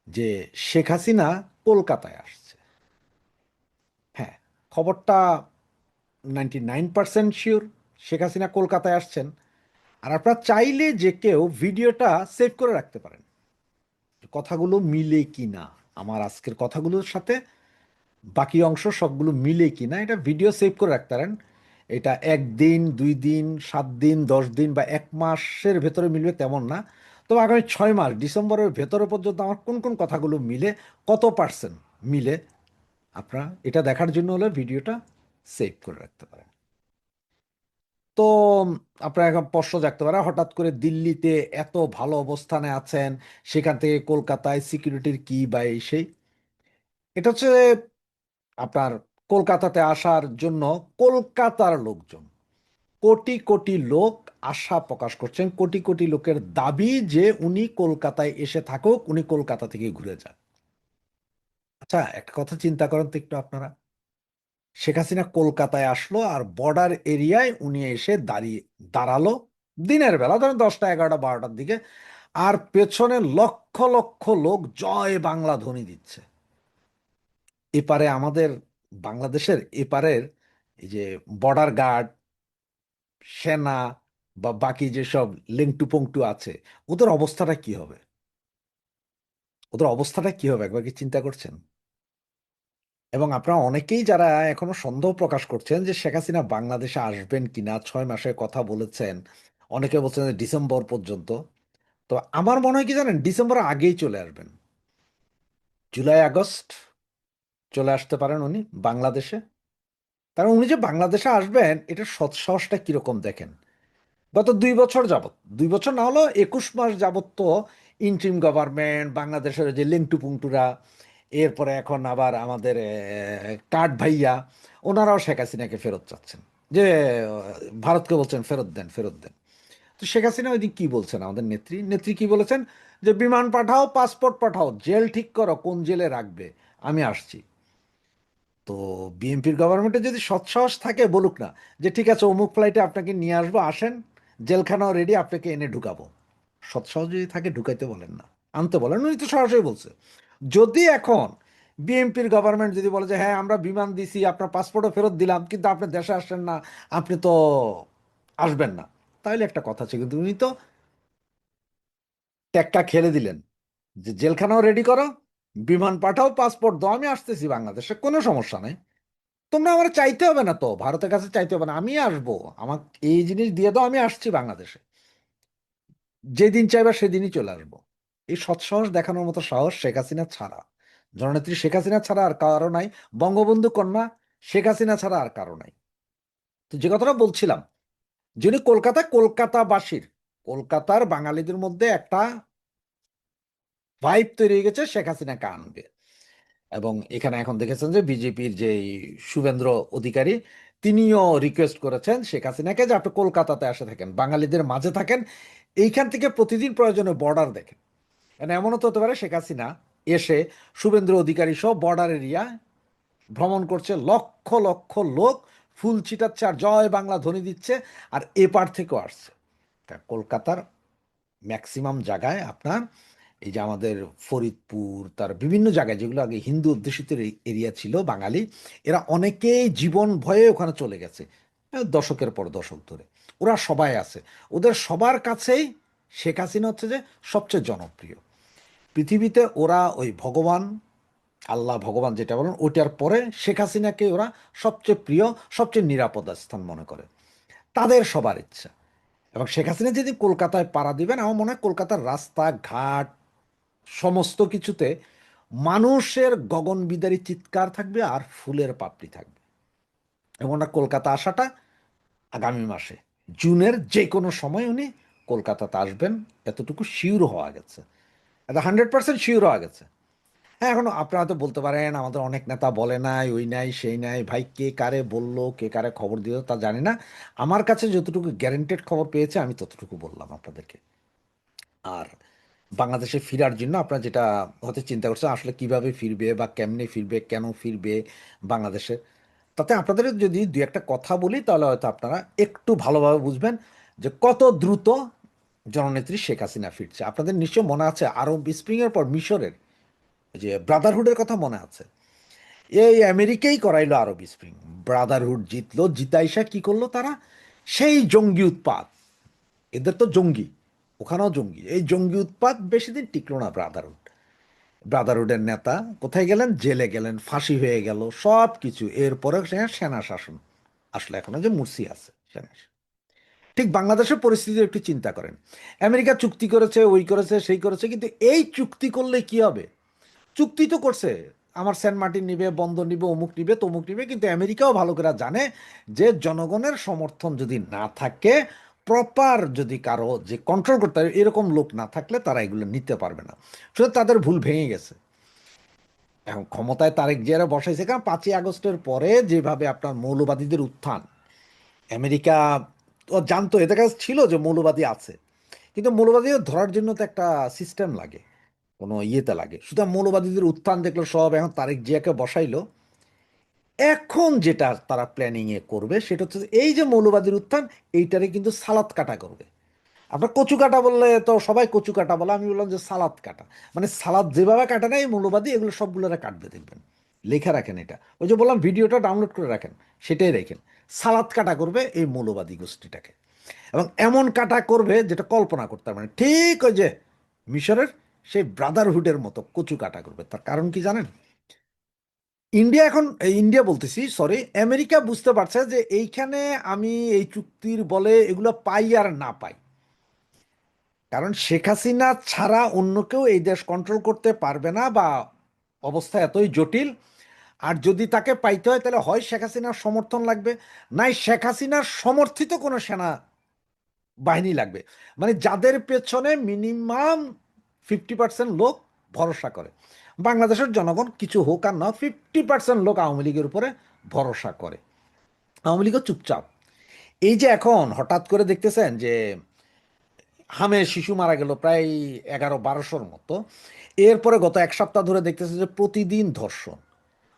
যে শেখ হাসিনা কলকাতায় আসছে। হ্যাঁ, খবরটা 99% শিওর শেখ হাসিনা কলকাতায় আসছেন। আর আপনারা চাইলে যে কেউ ভিডিওটা সেভ করে রাখতে পারেন, কথাগুলো মিলে কি না, আমার আজকের কথাগুলোর সাথে বাকি অংশ সবগুলো মিলে কি না এটা ভিডিও সেভ করে রাখতে পারেন। এটা 1 দিন 2 দিন 7 দিন 10 দিন বা 1 মাসের ভেতরে মিলবে তেমন না, তবে আগামী 6 মাস ডিসেম্বরের ভেতরে পর্যন্ত আমার কোন কোন কথাগুলো মিলে, কত পার্সেন্ট মিলে, আপনারা এটা দেখার জন্য হলে ভিডিওটা সেভ করে রাখতে পারেন। তো আপনার এখন প্রশ্ন জাগতে পারে, হঠাৎ করে দিল্লিতে এত ভালো অবস্থানে আছেন, সেখান থেকে কলকাতায় সিকিউরিটির কি বা এই সেই। এটা হচ্ছে আপনার কলকাতাতে আসার জন্য কলকাতার লোকজন, কোটি কোটি লোক আশা প্রকাশ করছেন, কোটি কোটি লোকের দাবি যে উনি কলকাতায় এসে থাকুক, উনি কলকাতা থেকে ঘুরে যান। আচ্ছা, একটা কথা চিন্তা করেন তো একটু আপনারা, শেখ হাসিনা কলকাতায় আসলো আর বর্ডার এরিয়ায় উনি এসে দাঁড়ালো দিনের বেলা, ধরেন 10টা 11টা 12টার দিকে, আর পেছনে লক্ষ লক্ষ লোক জয় বাংলা ধ্বনি দিচ্ছে। এপারে আমাদের বাংলাদেশের এপারের এই যে বর্ডার গার্ড, সেনা বা বাকি যেসব লেংটু পংটু আছে, ওদের অবস্থাটা কি হবে? ওদের অবস্থাটা কি হবে একবার কি চিন্তা করছেন? এবং আপনারা অনেকেই যারা এখনো সন্দেহ প্রকাশ করছেন যে শেখ হাসিনা বাংলাদেশে আসবেন কিনা, 6 মাসের কথা বলেছেন, অনেকে বলছেন যে ডিসেম্বর পর্যন্ত। তো আমার মনে হয় কি জানেন, ডিসেম্বর আগেই চলে আসবেন, জুলাই আগস্ট চলে আসতে পারেন উনি বাংলাদেশে। কারণ উনি যে বাংলাদেশে আসবেন এটার সৎসাহসটা কিরকম দেখেন। গত 2 বছর যাবত, 2 বছর না হলো 21 মাস যাবত তো ইন্ট্রিম গভর্নমেন্ট, বাংলাদেশের যে লেংটু পুংটুরা, এরপরে এখন আবার আমাদের কার্ড ভাইয়া, ওনারাও শেখ হাসিনাকে ফেরত চাচ্ছেন, যে ভারতকে বলছেন ফেরত দেন ফেরত দেন। তো শেখ হাসিনা ওই দিন কি বলছেন, আমাদের নেত্রী নেত্রী কি বলেছেন, যে বিমান পাঠাও, পাসপোর্ট পাঠাও, জেল ঠিক করো কোন জেলে রাখবে, আমি আসছি। তো বিএনপির গভর্নমেন্টে যদি সৎসাহস থাকে বলুক না যে ঠিক আছে অমুক ফ্লাইটে আপনাকে নিয়ে আসবো, আসেন, জেলখানাও রেডি, আপনাকে এনে ঢুকাবো। সৎসাহস যদি থাকে ঢুকাইতে বলেন না, আনতে বলেন। উনি তো সরাসরি বলছে। যদি এখন বিএনপির গভর্নমেন্ট যদি বলে যে হ্যাঁ আমরা বিমান দিছি, আপনার পাসপোর্টও ফেরত দিলাম, কিন্তু আপনি দেশে আসেন না, আপনি তো আসবেন না, তাহলে একটা কথা আছে। কিন্তু উনি তো টেক্কা খেলে দিলেন যে জেলখানাও রেডি করো, বিমান পাঠাও, পাসপোর্ট দাও, আমি আসতেছি বাংলাদেশে, কোনো সমস্যা নেই। তোমরা আমার চাইতে হবে না, তো ভারতের কাছে চাইতে হবে না, আমি আসবো, আমার এই জিনিস দিয়ে দাও, আমি আসছি বাংলাদেশে, যেদিন চাইবা সেদিনই চলে আসবো। এই সৎসাহস দেখানোর মতো সাহস শেখ হাসিনা ছাড়া, জননেত্রী শেখ হাসিনা ছাড়া আর কারো নাই, বঙ্গবন্ধু কন্যা শেখ হাসিনা ছাড়া আর কারো নাই। তো যে কথাটা বলছিলাম, যিনি কলকাতাবাসীর, কলকাতার বাঙালিদের মধ্যে একটা ভাইব তৈরি হয়ে গেছে শেখ হাসিনাকে আনবে। এবং এখানে এখন দেখেছেন যে বিজেপির যে শুভেন্দ্র অধিকারী, তিনিও রিকোয়েস্ট করেছেন শেখ হাসিনাকে যে আপনি কলকাতাতে আসে থাকেন, বাঙালিদের মাঝে থাকেন, এইখান থেকে প্রতিদিন প্রয়োজনে বর্ডার দেখেন। মানে এমনও তো হতে পারে শেখ হাসিনা এসে শুভেন্দ্র অধিকারী সহ বর্ডার এরিয়া ভ্রমণ করছে, লক্ষ লক্ষ লোক ফুল ছিটাচ্ছে আর জয় বাংলা ধ্বনি দিচ্ছে, আর এপার থেকেও আসছে। তা কলকাতার ম্যাক্সিমাম জায়গায় আপনার এই যে আমাদের ফরিদপুর, তার বিভিন্ন জায়গায় যেগুলো আগে হিন্দু অধ্যুষিত এরিয়া ছিল বাঙালি, এরা অনেকেই জীবন ভয়ে ওখানে চলে গেছে, দশকের পর দশক ধরে। ওরা সবাই আছে, ওদের সবার কাছেই শেখ হাসিনা হচ্ছে যে সবচেয়ে জনপ্রিয় পৃথিবীতে। ওরা ওই ভগবান, আল্লাহ ভগবান যেটা বলেন ওটার পরে শেখ হাসিনাকে ওরা সবচেয়ে প্রিয়, সবচেয়ে নিরাপদ স্থান মনে করে, তাদের সবার ইচ্ছা। এবং শেখ হাসিনা যেদিন কলকাতায় পাড়া দিবেন, আমার মনে হয় কলকাতার রাস্তাঘাট সমস্ত কিছুতে মানুষের গগনবিদারী চিৎকার থাকবে আর ফুলের পাপড়ি থাকবে। এবং ওনার কলকাতা আসাটা আগামী মাসে জুনের যে কোনো সময় উনি কলকাতাতে আসবেন, এতটুকু শিওর হওয়া গেছে, এটা 100% শিওর হওয়া গেছে। হ্যাঁ, এখন আপনারা হয়তো বলতে পারেন আমাদের অনেক নেতা বলে নাই, ওই নাই সেই নাই, ভাই কে কারে বললো, কে কারে খবর দিল তা জানি না। আমার কাছে যতটুকু গ্যারেন্টেড খবর পেয়েছে আমি ততটুকু বললাম আপনাদেরকে। আর বাংলাদেশে ফেরার জন্য আপনারা যেটা হয়তো চিন্তা করছেন আসলে কিভাবে ফিরবে বা কেমনে ফিরবে, কেন ফিরবে বাংলাদেশে, তাতে আপনাদের যদি দুই একটা কথা বলি তাহলে হয়তো আপনারা একটু ভালোভাবে বুঝবেন যে কত দ্রুত জননেত্রী শেখ হাসিনা ফিরছে। আপনাদের নিশ্চয় মনে আছে আরব স্প্রিংয়ের পর মিশরের যে ব্রাদারহুডের কথা মনে আছে, এই আমেরিকাই করাইলো আরব স্প্রিং, ব্রাদারহুড জিতলো, জিতাইসা কি করলো তারা, সেই জঙ্গি উৎপাত, এদের তো জঙ্গি, ওখানেও জঙ্গি, এই জঙ্গি উৎপাত বেশি দিন টিকলো না। ব্রাদারহুডের নেতা কোথায় গেলেন, জেলে গেলেন, ফাঁসি হয়ে গেল, সব কিছু। এরপরে সেনা শাসন আসলে, এখনো যে মুরসি আছে সেনা। ঠিক বাংলাদেশের পরিস্থিতি একটু চিন্তা করেন, আমেরিকা চুক্তি করেছে, ওই করেছে, সেই করেছে, কিন্তু এই চুক্তি করলে কি হবে? চুক্তি তো করছে, আমার সেন্ট মার্টিন নিবে, বন্দর নিবে, অমুক নিবে, তমুক নিবে, কিন্তু আমেরিকাও ভালো করে জানে যে জনগণের সমর্থন যদি না থাকে, প্রপার যদি কারো যে কন্ট্রোল করতে হবে এরকম লোক না থাকলে তারা এগুলো নিতে পারবে না। শুধু তাদের ভুল ভেঙে গেছে। এখন ক্ষমতায় তারেক জিয়ারা বসাইছে, কারণ 5ই আগস্টের পরে যেভাবে আপনার মৌলবাদীদের উত্থান, আমেরিকা তো জানতো, এদের কাছে ছিল যে মৌলবাদী আছে, কিন্তু মৌলবাদীদের ধরার জন্য তো একটা সিস্টেম লাগে, কোনো ইয়েতে লাগে। সুতরাং মৌলবাদীদের উত্থান দেখলো সব, এখন তারেক জিয়াকে বসাইলো। এখন যেটা তারা প্ল্যানিং এ করবে সেটা হচ্ছে এই যে মৌলবাদীর উত্থান, এইটারে কিন্তু সালাদ কাটা করবে। আপনার কচু কাটা বললে তো সবাই কচু কাটা বলে, আমি বললাম যে সালাদ কাটা, মানে সালাদ যেভাবে কাটা নেয় মৌলবাদী এগুলো সবগুলোরা কাটবে, দেখবেন লেখা রাখেন এটা, ওই যে বললাম ভিডিওটা ডাউনলোড করে রাখেন, সেটাই রাখেন। সালাদ কাটা করবে এই মৌলবাদী গোষ্ঠীটাকে, এবং এমন কাটা করবে যেটা কল্পনা করতে পারবে না। ঠিক ওই যে মিশরের সেই ব্রাদারহুডের মতো কচু কাটা করবে। তার কারণ কি জানেন? ইন্ডিয়া এখন, ইন্ডিয়া বলতেছি, সরি, আমেরিকা বুঝতে পারছে যে এইখানে আমি এই চুক্তির বলে এগুলো পাই আর না পাই, কারণ শেখ হাসিনা ছাড়া অন্য কেউ এই দেশ কন্ট্রোল করতে পারবে না, বা অবস্থা এতই জটিল। আর যদি তাকে পাইতে হয় তাহলে হয় শেখ হাসিনার সমর্থন লাগবে, নাই শেখ হাসিনার সমর্থিত কোনো সেনা বাহিনী লাগবে, মানে যাদের পেছনে মিনিমাম 50% লোক ভরসা করে। বাংলাদেশের জনগণ কিছু হোক আর না, 50% লোক আওয়ামী লীগের উপরে ভরসা করে, আওয়ামী লীগও চুপচাপ। এই যে এখন হঠাৎ করে দেখতেছেন যে হামে শিশু মারা গেল প্রায় 1100-1200 মতো, এরপরে গত এক সপ্তাহ ধরে দেখতেছে যে প্রতিদিন ধর্ষণ,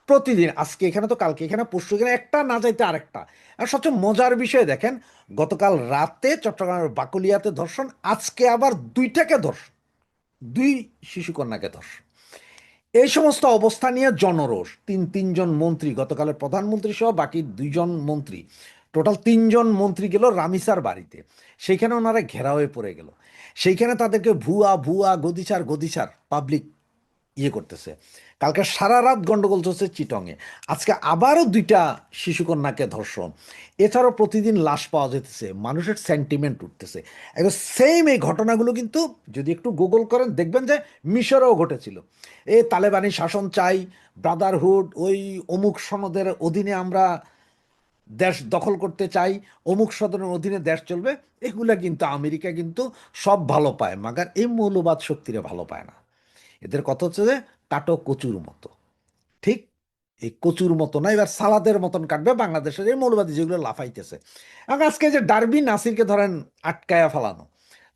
প্রতিদিন, আজকে এখানে তো কালকে এখানে, পরশু এখানে, একটা না যাইতে আরেকটা। আর সবচেয়ে মজার বিষয় দেখেন, গতকাল রাতে চট্টগ্রামের বাকলিয়াতে ধর্ষণ, আজকে আবার দুইটাকে ধর্ষণ, দুই শিশুকন্যাকে ধর্ষণ। এই সমস্ত অবস্থা নিয়ে জনরোষ, তিনজন মন্ত্রী, গতকালের প্রধানমন্ত্রী সহ বাকি 2জন মন্ত্রী, টোটাল 3জন মন্ত্রী গেল রামিসার বাড়িতে, সেইখানে ওনারা ঘেরা হয়ে পড়ে গেল। সেইখানে তাদেরকে ভুয়া ভুয়া গদিচার গদিচার পাবলিক ইয়ে করতেছে। কালকে সারা রাত গন্ডগোল চলছে চিটংয়ে, আজকে আবারও 2টা শিশুকন্যাকে ধর্ষণ, এছাড়াও প্রতিদিন লাশ পাওয়া যেতেছে, মানুষের সেন্টিমেন্ট উঠতেছে। একদম সেম এই ঘটনাগুলো কিন্তু যদি একটু গুগল করেন দেখবেন যে মিশরেও ঘটেছিল। এই তালেবানি শাসন চাই, ব্রাদারহুড, ওই অমুক সনদের অধীনে আমরা দেশ দখল করতে চাই, অমুক সদনের অধীনে দেশ চলবে, এগুলা কিন্তু আমেরিকা কিন্তু সব ভালো পায়, মাগার এই মৌলবাদ শক্তিরে ভালো পায় না। এদের কথা হচ্ছে যে কাটো কচুর মতো, ঠিক এই কচুর মতো না, এবার সালাদের মতন কাটবে বাংলাদেশের এই মৌলবাদী যেগুলো লাফাইতেছে। এবং আজকে যে ডারবি নাসিরকে ধরেন আটকায়া ফেলানো,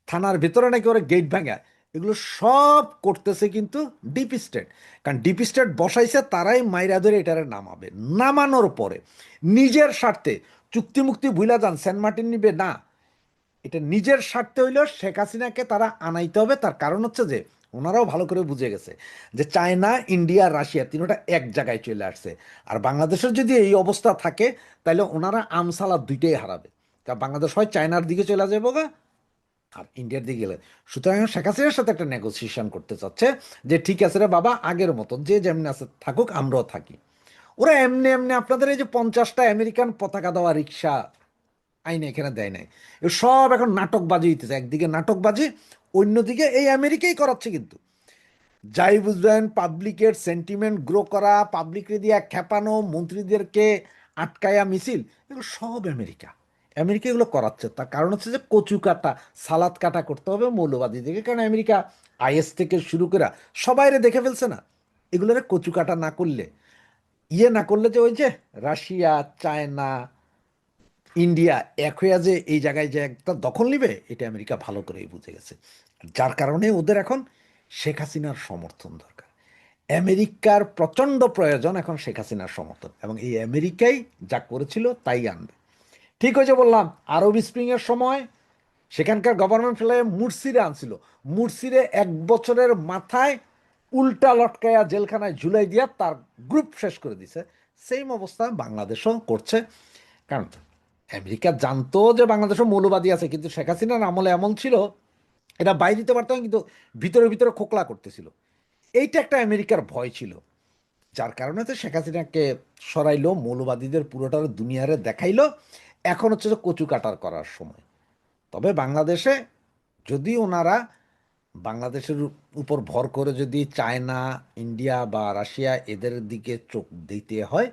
থানার ভিতরে নাকি ওরা গেট ভাঙা, এগুলো সব করতেছে কিন্তু ডিপ স্টেট। কারণ ডিপ স্টেট বসাইছে তারাই মাইরা ধরে এটারে নামাবে, নামানোর পরে নিজের স্বার্থে চুক্তি মুক্তি ভুলা যান, সেন্ট মার্টিন নিবে না, এটা নিজের স্বার্থে হইলেও শেখ হাসিনাকে তারা আনাইতে হবে। তার কারণ হচ্ছে যে ওনারাও ভালো করে বুঝে গেছে যে চায়না, ইন্ডিয়া, রাশিয়া তিনটা এক জায়গায় চলে আসছে, আর বাংলাদেশের যদি এই অবস্থা থাকে তাহলে ওনারা আমসালা দুইটাই হারাবে। কারণ বাংলাদেশ হয় চায়নার দিকে চলে যাবো গা, আর ইন্ডিয়ার দিকে গেলে। সুতরাং শেখ হাসিনার সাথে একটা নেগোসিয়েশন করতে চাচ্ছে যে ঠিক আছে রে বাবা, আগের মতন যে যেমনি আছে থাকুক, আমরাও থাকি। ওরা এমনি এমনি আপনাদের এই যে 50টা আমেরিকান পতাকা দেওয়া রিক্সা আইনে এখানে দেয় নাই, এ সব এখন নাটকবাজি হইতেছে, একদিকে নাটকবাজি, অন্যদিকে এই আমেরিকাই করাচ্ছে কিন্তু। যাই বুঝবেন, পাবলিকের সেন্টিমেন্ট গ্রো করা, পাবলিকরে দিয়া খেপানো, মন্ত্রীদেরকে আটকায়া মিছিল, এগুলো সব আমেরিকা, আমেরিকা এগুলো করাচ্ছে। তার কারণ হচ্ছে যে কচু কাটা, সালাদ কাটা করতে হবে মৌলবাদীদেরকে, কারণ আমেরিকা আইএস থেকে শুরু করে সবাইরে দেখে ফেলছে না, এগুলোরে কচু কাটা না করলে, ইয়ে না করলে, যে ওই যে রাশিয়া, চায়না, ইন্ডিয়া এক হইয়া যে এই জায়গায় যে একটা দখল নিবে, এটা আমেরিকা ভালো করেই বুঝে গেছে। যার কারণে ওদের এখন শেখ হাসিনার সমর্থন দরকার, আমেরিকার প্রচণ্ড প্রয়োজন এখন শেখ হাসিনার সমর্থন, এবং এই আমেরিকাই যা করেছিল তাই আনবে। ঠিক হয়েছে বললাম, আরব স্প্রিংয়ের সময় সেখানকার গভর্নমেন্ট ফেলে মুরসিরে আনছিল, মুরসিরে 1 বছরের মাথায় উল্টা লটকায়া জেলখানায় ঝুলাই দিয়া তার গ্রুপ শেষ করে দিছে। সেম অবস্থা বাংলাদেশও করছে। কারণ আমেরিকা জানতো যে বাংলাদেশও মৌলবাদী আছে, কিন্তু শেখ হাসিনার আমলে এমন ছিল এটা বাইরে দিতে পারতো না, কিন্তু ভিতরে ভিতরে খোকলা করতেছিল। এইটা একটা আমেরিকার ভয় ছিল, যার কারণে তো শেখ হাসিনাকে সরাইলো, মৌলবাদীদের পুরোটা দুনিয়ারে দেখাইলো। এখন হচ্ছে যে কচু কাটার করার সময়। তবে বাংলাদেশে যদি ওনারা বাংলাদেশের উপর ভর করে যদি চায়না, ইন্ডিয়া বা রাশিয়া এদের দিকে চোখ দিতে হয়,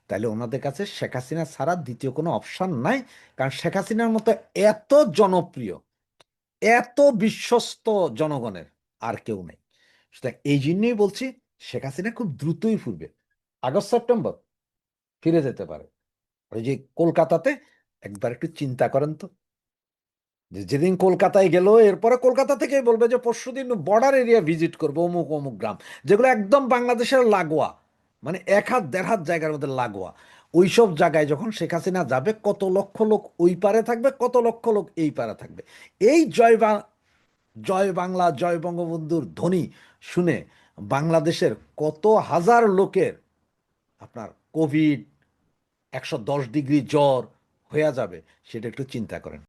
তাহলে ওনাদের কাছে শেখ হাসিনা ছাড়া দ্বিতীয় কোনো অপশন নাই। কারণ শেখ হাসিনার মতো এত জনপ্রিয়, এত বিশ্বস্ত জনগণের আর কেউ নেই। সুতরাং এই জন্যই বলছি শেখ হাসিনা খুব দ্রুতই ফিরবে, আগস্ট সেপ্টেম্বর ফিরে যেতে পারে। ওই যে কলকাতাতে একবার একটু চিন্তা করেন তো, যেদিন কলকাতায় গেল এরপরে কলকাতা থেকে বলবে যে পরশুদিন বর্ডার এরিয়া ভিজিট করবো অমুক অমুক গ্রাম, যেগুলো একদম বাংলাদেশের লাগোয়া, মানে 1 হাত 1.5 হাত জায়গার মধ্যে লাগোয়া। ওইসব জায়গায় যখন শেখ হাসিনা যাবে, কত লক্ষ লোক ওই পারে থাকবে, কত লক্ষ লোক এই পারে থাকবে। এই জয় বাংলা জয় বঙ্গবন্ধুর ধ্বনি শুনে বাংলাদেশের কত হাজার লোকের আপনার কোভিড, 110 ডিগ্রি জ্বর হয়ে যাবে, সেটা একটু চিন্তা করেন।